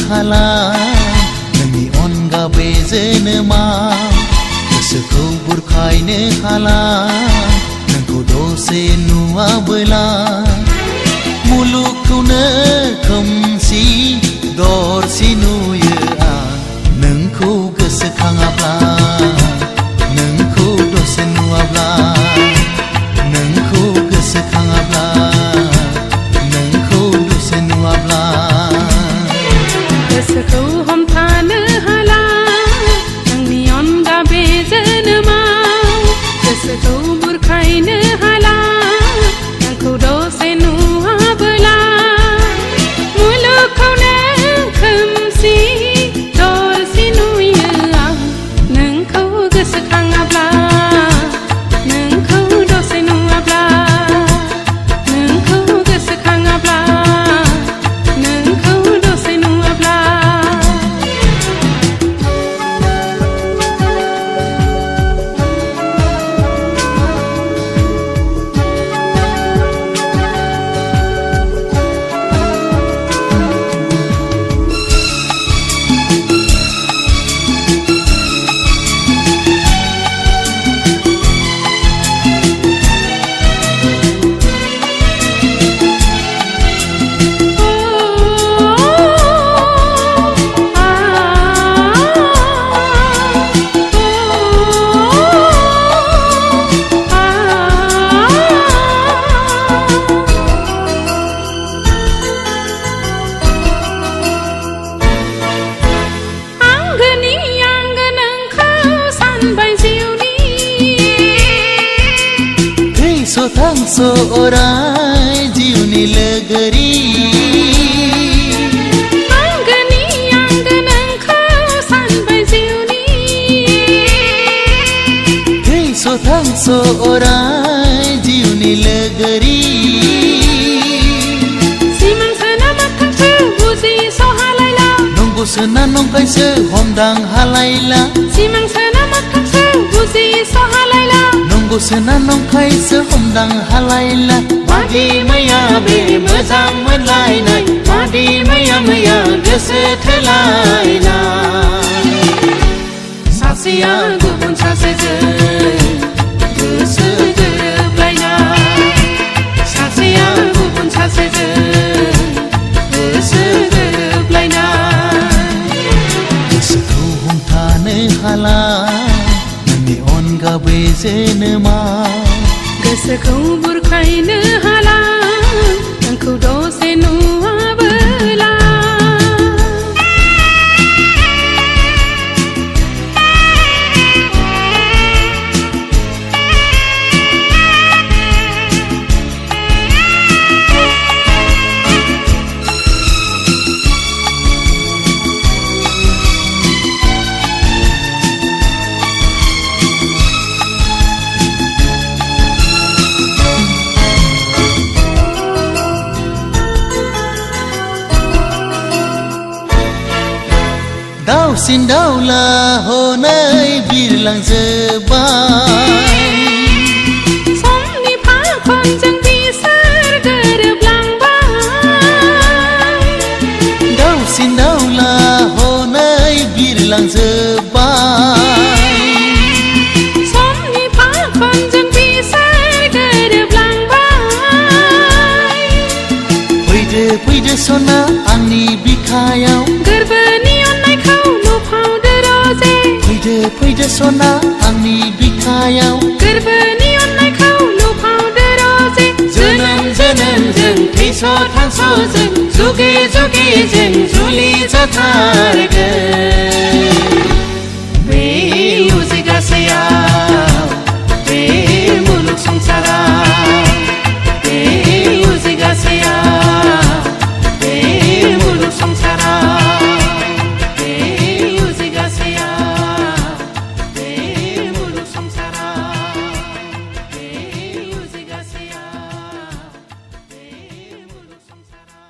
हाला नोंनि अनगा बे जोनोमाव गोसोखौ बुरखायनो हाला नोंखौ दसे नुवाबोला मुलुगखौनो खोमसि दरसि नुयो आं नोंखौ गोसोखाङाब्ला नोंखौ दसे नुवाब्ला नोंखौ गोसोखाङाब्ला नोंखौ दसे नुवाब्ला गोसोखौ हमथानो हाला नोंनि अनगा बे जोनोमाव गोसोखौ बुरखायनो हाला नोंखौ दसे नुवाबोला मुलुगखौनो खोमसि दरसि नुयो आं नोंखौ गोसोखाङाब्ला नोंखौ दसे नुवाब्ला नोंखौ गोसोखाङाब्ला नोंखौ दसे नुवाब्ला थांसो अराय जिउनि लोगोरि आंगोनि आंगो नोंखौ सानबाय जिउनि थैस' थांस' अराय जिउनि लोगोरि सिमांसोना मोगथांसो बुजिस' हालायला नंगौसोना नंखायसो हमदां हालायला सिमांसोना मोगथांसो बुजिस' हालायला नंगौसोना नंखायसो हमदां हालायला मादि मैया बे मोजां मोनलायनाय मादि मैया गोसो थोलायनाय सासेया गुबुन सासेजों गोसो गोरोबलायनाय सासेया गुबुन सासेजों गोसो गोरोबलायनाय गोसोखौ हमथानो हाला नोंनि अनगा बे जोनोमाव गोसोखौ बुरखायनो हाला नोंखौ दसे नुवाबोला दाउसिन दाउला हनै बिरलांजोब्बाय समनि फाखनजों बिसोर गोरोबलांबाय दाउसिन दाउला हनै बिरलांजोब्बाय समनि फाखनजों बिसोर गोरोबलांबाय फैदो फैदो सना आंनि बिखायाव गोरबोनि अननायखौ नुफावदो रजे फैदो फैदो सना आंनि बिखायाव गोरबोनि अननायखौ नुफावदो रजे जोनोम जोनोमजों थैस' थांस'जों जुगे जुगे जों जुलि जाथारगोन बे उजिगासेयाव बे मुलुग संसाराव बे उजिगासेयाव बे मुलुग संसाराव बे उजिगासेयाव बे मुलुग संसाराव बे उजिगासेयाव बे मुलुग संसाराव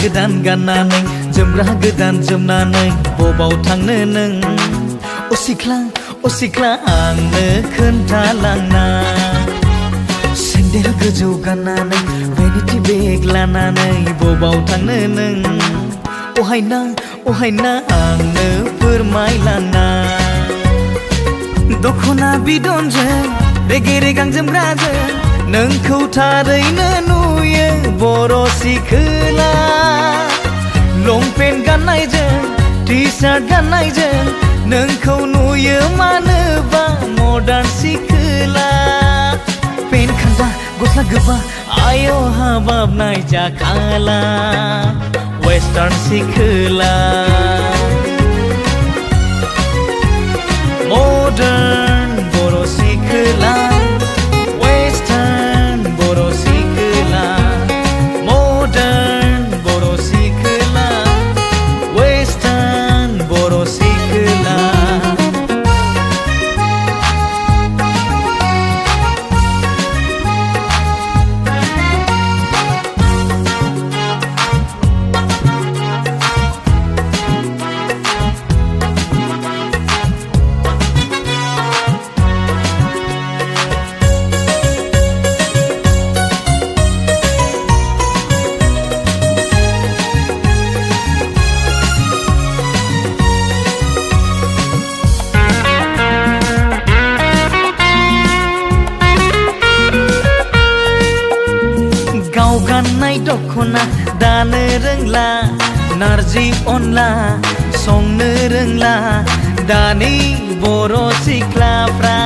गोदान गाननानै जोमग्रा गोदान जोमनानै बबाव थांनो नों अ सिख्ला आंनो खोन्थालांना सेन्देल गोजौ गाननानै भेनिटि बेग लानानै बबाव थांनो नों अहायना आंनो फोरमायलांना दख'ना बिदनजों रेगे रेगां जोमग्राजों नोंखौ थारैनो नुयो बर' सिखोला लंपेन्ट गाननायजों टि सार्ट गाननायजों नोंखौ नुयो मानोबा मडार्न सिखोला पेन्ट खान्दा गस्ला गोबा आय' हाबाबनाय जाखाला वेस्टार्न सिखोला मडार्न बर' सिखोला वेस्टार्न बर' सिखोला मडार्न बर' सिखोला वेस्टार्न बर' सिखोला गाननाय दख'ना दानो रोंला नारजि अनला संनो रोंला दानि बर' सिख्लाफ्रा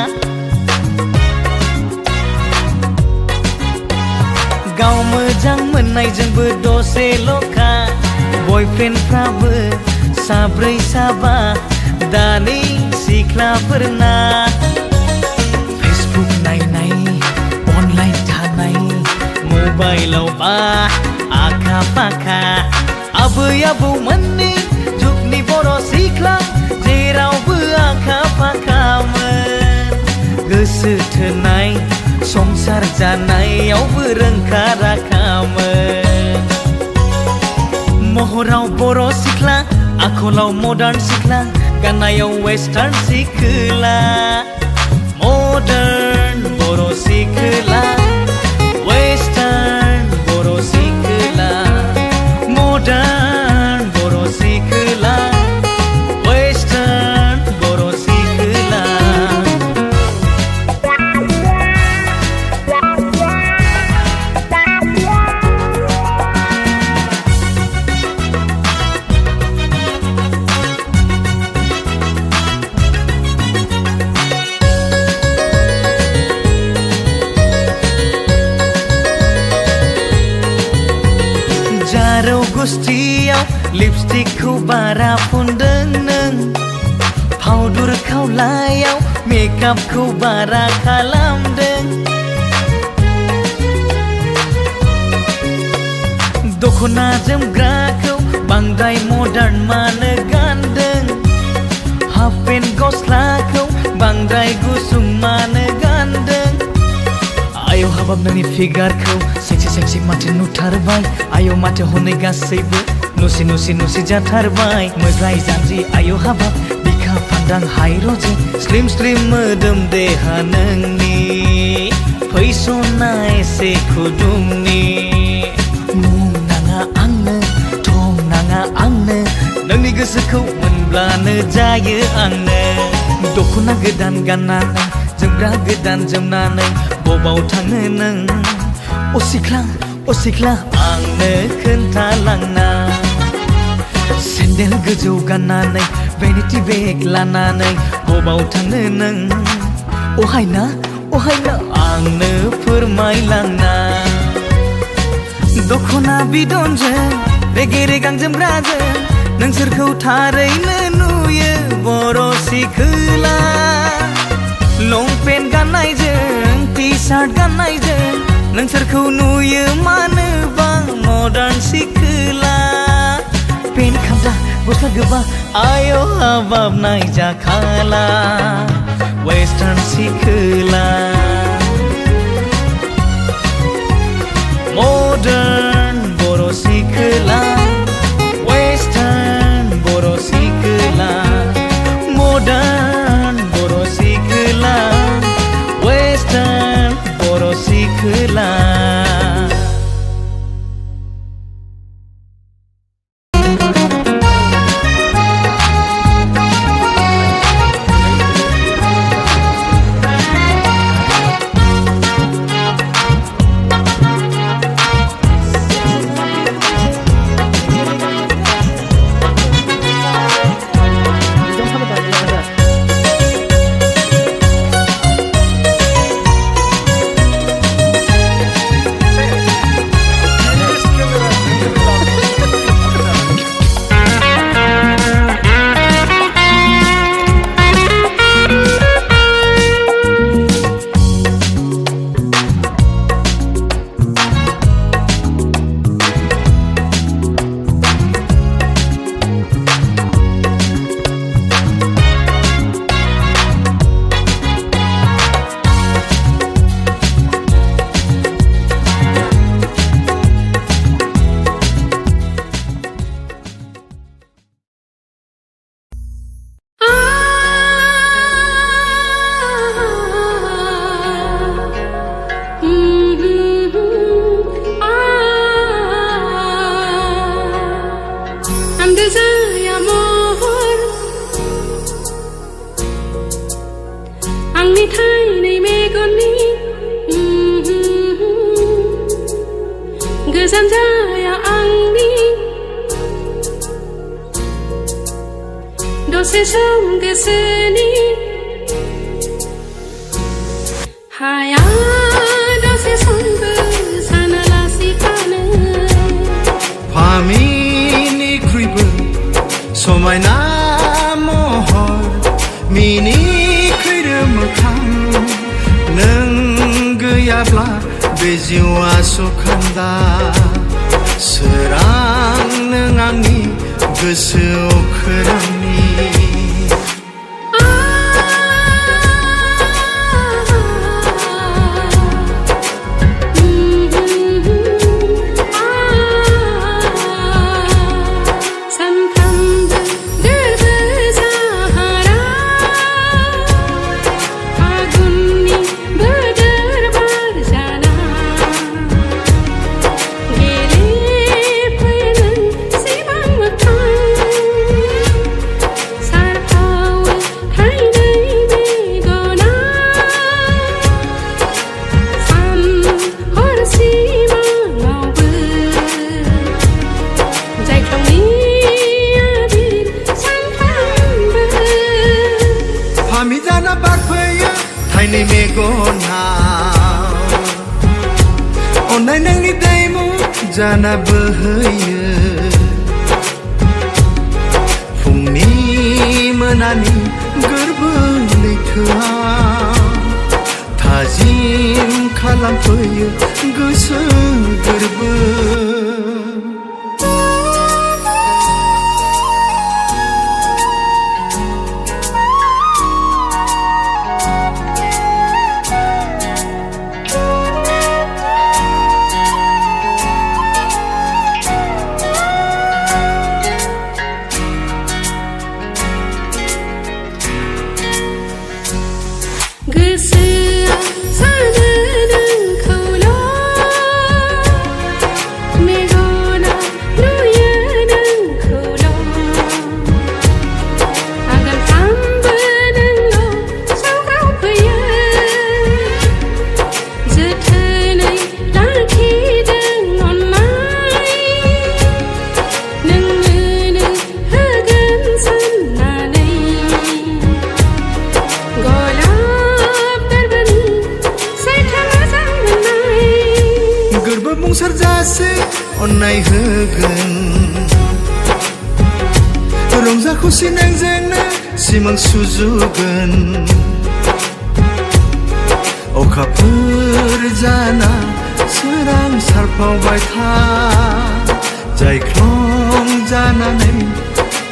गाव मोजां मोननायजोंबो दसेल'खा बयफ्रेन्डफ्राबो साब्रै साबा दानि सिख्लाफोरना फेसबुक नायनाय अनलाइन थानाय मबाइलाव बा आखा फाखा आबै आबौमोननि जुगनि बर' सिख्ला जेरावबो आखा फाखामोन गोसो थोनाय संसार जानायावबो रोंखा राखामोन महराव बर' सिख्ला आखलाव मडार्न सिख्ला गाननायाव वेस्टार्न सिखोला मडार्न बर' सिखोला वेस्टार्न बर' सिखोला मडार्न बर' सिखोला वेस्टार्न बर' सिखोला जारौ गुस्थियाव लिपस्टिकखौ बारा फुनदों नों पाउडर खावलायाव मेकआपखौ बारा खालामदों दख'ना जोमग्राखौ बांद्राय मडार्न मानो गानदों हाफ पेन्ट गस्लाखौ बांद्राय गुसुं मानो गानदों आयौ हाबाब नोंनि फिगारखौ सेक्सि माथो नुथारबाय आयौ माथो हनै गासैबो नुसि जाथारबाय मोज्लाय जानजि आयौ हाबाब बिखा फान्दां हायरजे स्लिम मोदोम देहा नोंनि फैसना एसे खुदुंनि मुं नाङा आंनो थं नाङा आंनो नोंनि गोसोखौ मोनब्लानो जायो आंनो दख'ना गोदान गाननानै जोमग्रा गोदान जोमनानै बबाव थाङो नों अ सिख्ला आंनो खोन्थालांना सेन्देल गोजौ गाननानै भेनिटि बेग लानानै बबाव थाङो नों अहायना आंनो फोरमायलांना दख'ना बिदनजों रेगे रेगां जोमग्राजों नोंसोरखौ थारैनो नुयो बर' सिखोला लंपेन्ट गाननायजों टि सार्ट गाननायजों नोंसोरखौ नुयो मानोबा मडार्न सिखोला पेन्ट खान्दा गस्ला गोबा आय' हाबाबनाय जाखाला वेस्टार्न सिखोला मडार्न बर' सिखोला आंनि थाइनै मेगननि गोजान जाया आंनि दसे सम गोसोनि हाया दसे समबो सानालासि थानो फामिनिख्रुइबो समायना महर मिनिख्रुइ मोखां नों गैयाब्ला बे जिउआ सुखान्दा सोरां नों आंनि गोसोआव खोरांनि थाइनै मेगनाव अननाय नोंनि दैमु जाना बोहैयो फुंनि मोनानि गोरबो लैथोआव थाजिम खालामफैयो गोसो गोरबो गोसोआ सानो नोंखौल' मेगना नुयो नोंखौल' आगानफ्रामबो नोंल' सावगावफैयो जोथोनै लाखिदों अननाय नोंनो होगोन साननानै बुंसार जासे अननाय होगोन रंजा खुसि नोंजोंनो सिमां सुजुगोन अखाफोर जाना सोरां सारफावबाय था जायख्लं जानानै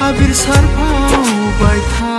आबिर सारफावबाय था